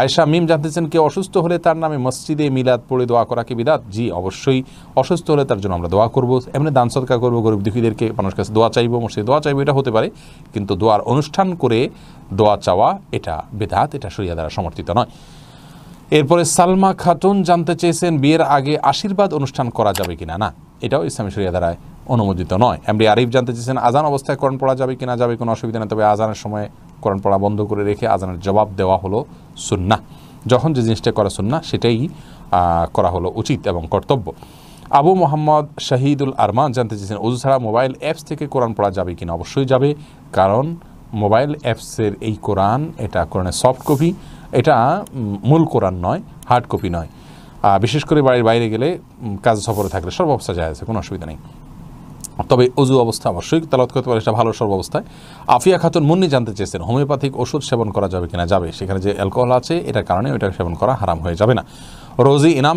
আয়েশা মিম জানতেছেন, কেউ অসুস্থ হলে তার নামে মসজিদে মিলাদ পড়ে দোয়া করা কি বিদআত? জি, অবশ্যই। অসুস্থ হলে তার জন্য আমরা দোয়া করব, এমনি দান সদকা করবো, গরিব দুঃখীদেরকে মানুষের কাছে দোয়া চাইবো, মসজিদে দোয়া চাইবো, এটা হতে পারে, কিন্তু দোয়ার অনুষ্ঠান করে দোয়া চাওয়া এটা বিদআত, এটা শরিয়া দ্বারা সমর্থিত নয়। এরপরে সালমা খাতুন জানতে চেয়েছেন, বিয়ের আগে আশীর্বাদ অনুষ্ঠান করা যাবে কিনা? না, এটাও ইসলামী শরিয়া দ্বারা অনুমোদিত নয়। এমডি আরিফ জানতে চেয়েছেন, আজান অবস্থায় কোরআন পড়া যাবে কিনা? যাবে, কোনো অসুবিধা নেই, তবে আজানের সময় কোরআন পড়া বন্ধ করে রেখে আজানের জবাব দেওয়া হলো সুন্নাহ। যখন যে জিনিসটা করা সুন্নাহ সেটাই করা হলো উচিত এবং কর্তব্য। আবু মোহাম্মদ শাহিদুল আরমান জানতে চেয়েছেন, ওযু ছাড়া মোবাইল অ্যাপস থেকে কোরআন পড়া যাবে কিনা? অবশ্যই যাবে, কারণ মোবাইল অ্যাপসের এই কোরআন, এটা কোরআনের সফট কপি, এটা মূল কোরআন নয়, হার্ড কপি নয়। বিশেষ করে বাড়ির বাইরে গেলে, কাজ সফরে থাকলে সর্ব অবস্থা যায় আছে, কোনো অসুবিধা নেই, তবে অজু অবস্থা অবশ্যই তেলাওয়াত করতে পারে, সেটা ভালো সর্ব অবস্থায়। আফিয়া খাতুন মুন্নি জানতে চেয়েছেন, হোমিওপ্যাথিক ওষুধ সেবন করা যাবে কিনা? যাবে, সেখানে যে অ্যালকোহল আছে এটার কারণে ওইটা সেবন করা হারাম হয়ে যাবে না। রোজি ইনাম